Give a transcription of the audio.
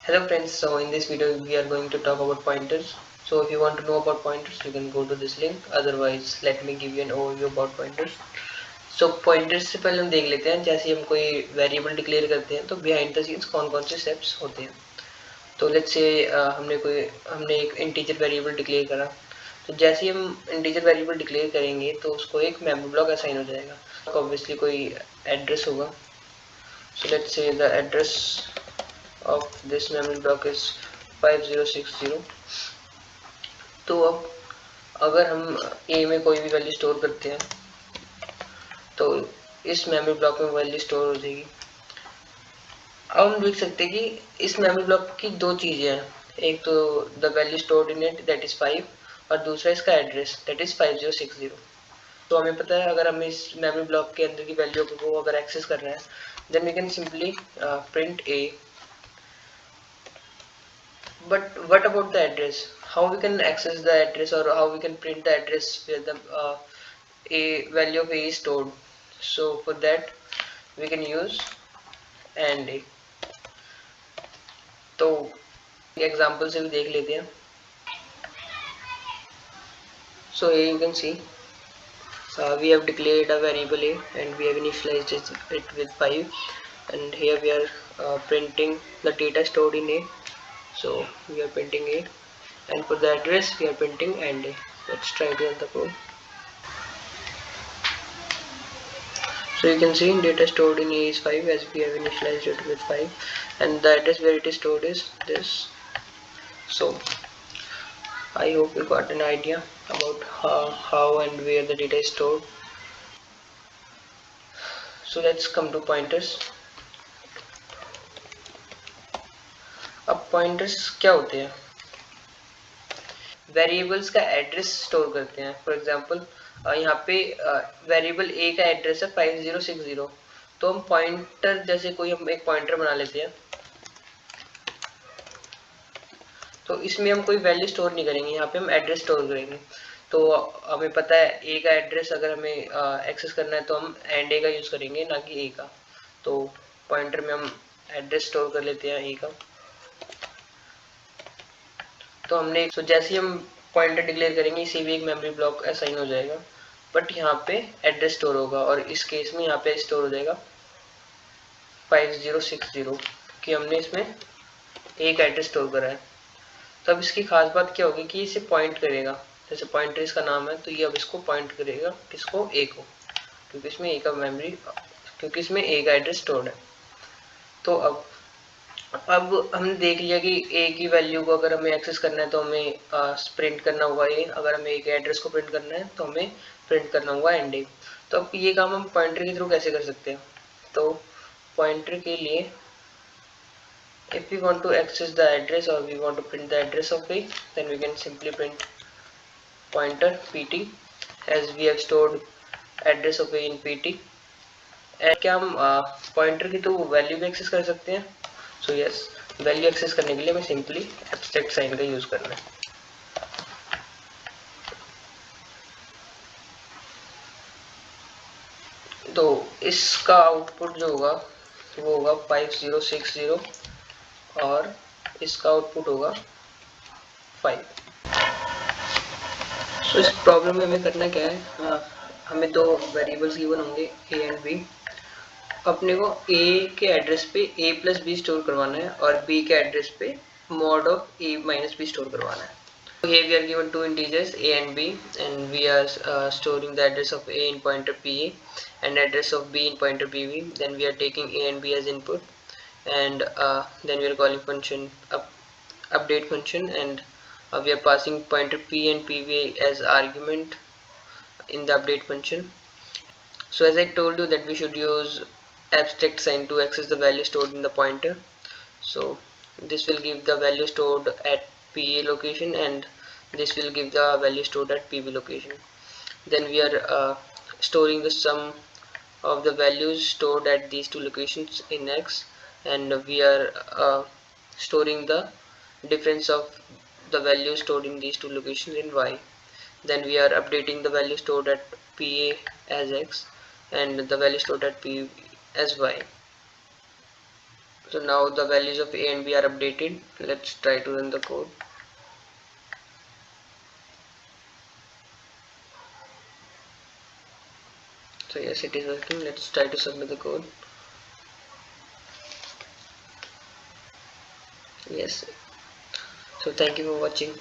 Hello friends, so in this video we are going to talk about pointers. So if you want to know about pointers, you can go to this link. Otherwise, let me give you an overview about pointers. So pointers से पहले हम देख लेते हैं, जैसे हम कोई variable declare करते हैं तो बिहाइंड द सीन्स कौन कौन से स्टेप्स होते हैं। तो लेट्स से हमने एक इंटीजर वेरिएबल डिक्लेयर करा। तो जैसे ही हम इंटीजर वेरिएबल डिक्लेयर करेंगे तो उसको एक मेमोरी ब्लॉक असाइन हो जाएगा। ऑब्वियसली कोई एड्रेस होगा। So let's say the address of this memory block is 5060। तो अब अगर हम a में कोई भी वैल्यू स्टोर करते हैं तो इस मेमोरी ब्लॉक में वैल्यू स्टोर हो जाएगी। अब हम देख सकते हैं कि इस मेमोरी ब्लॉक की दो चीजें हैं, एक तो the value stored in it that is 5 और दूसरा इसका एड्रेस दैट इज 5060। तो हमें पता है अगर हम इस मेमोरी ब्लॉक के अंदर की वैल्यू को अगर एक्सेस कर रहे हैं then we can simply print a। But what about the address? How we can access the address or how we can print the address where the a value of a is stored? So for that we can use and a। तो example से भी देख लेते हैं। So here you can see we have declared a variable a and we have initialized it with 5, and here we are printing the data stored in a. So we are printing a, and for the address we are printing and a. Let's try to run the code. So you can see data stored in a is 5 as we have initialized it with 5, and the address where it is stored is this. So I hope you got an idea about how and where the data is stored. So let's come to pointers. अब pointers क्या होते हैं? Variables का address store करते हैं। For example यहाँ पे variable ए का एड्रेस है 5060, तो हम पॉइंटर जैसे कोई हम एक पॉइंटर बना लेते हैं। तो इसमें हम कोई वैल्यू स्टोर नहीं करेंगे, यहाँ पे हम एड्रेस स्टोर करेंगे। तो हमें पता है ए का एड्रेस अगर हमें एक्सेस करना है तो हम एंड ए का यूज करेंगे ना कि ए का। तो पॉइंटर में हम एड्रेस स्टोर कर लेते हैं ए का। तो हमने जैसे ही हम पॉइंटर डिक्लेयर करेंगे इसी भी एक मेमोरी ब्लॉक असाइन हो जाएगा, बट यहाँ पे एड्रेस स्टोर होगा और इस केस में यहाँ पे स्टोर हो जाएगा 5060 कि हमने इसमें एक एड्रेस स्टोर करा है। तो अब इसकी खास बात क्या होगी कि इसे पॉइंट करेगा, जैसे पॉइंटर इसका नाम है तो ये अब इसको पॉइंट करेगा किसको, ए को, क्योंकि इसमें ए का मेमोरी, क्योंकि इसमें ए का एड्रेस स्टोर्ड है। तो अब हमने देख लिया कि ए की वैल्यू को अगर हमें एक्सेस करना है तो हमें प्रिंट करना होगा ए, अगर हमें ए के एड्रेस को प्रिंट करना है तो हमें प्रिंट करना होगा एंड ए। तो अब ये काम हम पॉइंटर के थ्रू कैसे कर सकते हैं? तो पॉइंटर के लिए if we want to access the address or we want to print the address of a, then we can simply print pointer pt as we have stored address of a in pt। and क्या हम pointer की तो value भी access कर सकते हैं? So yes, value access करने के लिए हमें सिंपली एब्स्ट्रैक्ट साइन का यूज करना है। तो इसका आउटपुट जो होगा वो होगा 5060 और इसका आउटपुट होगा 5। तो इस प्रॉब्लम में हमें करना क्या है, हमें दो वेरिएबल्स गिवन होंगे ए एंड बी। अपने को ए के एड्रेस पे a प्लस बी स्टोर करवाना है और b के एड्रेस पे mod of a minus B store करवाना है। So here we are given two integers a and b, and we are storing the address of a in pointer pa and address of b in pointer pb. Then we are taking a and b as input, and then we are calling function update function, and we are passing pointer p and pb as argument in the update function. So as I told you that we should use abstract sign to access the value stored in the pointer. So this will give the value stored at PA location and this will give the value stored at PB location. Then we are storing the sum of the values stored at these two locations in X, and we are storing the difference of the value stored in these two locations in Y. Then we are updating the value stored at PA as X and the value stored at P as Y. So now the values of a and b are updated. Let's try to run the code. So yes, it is working. Let's try to submit the code. Yes. So thank you for watching.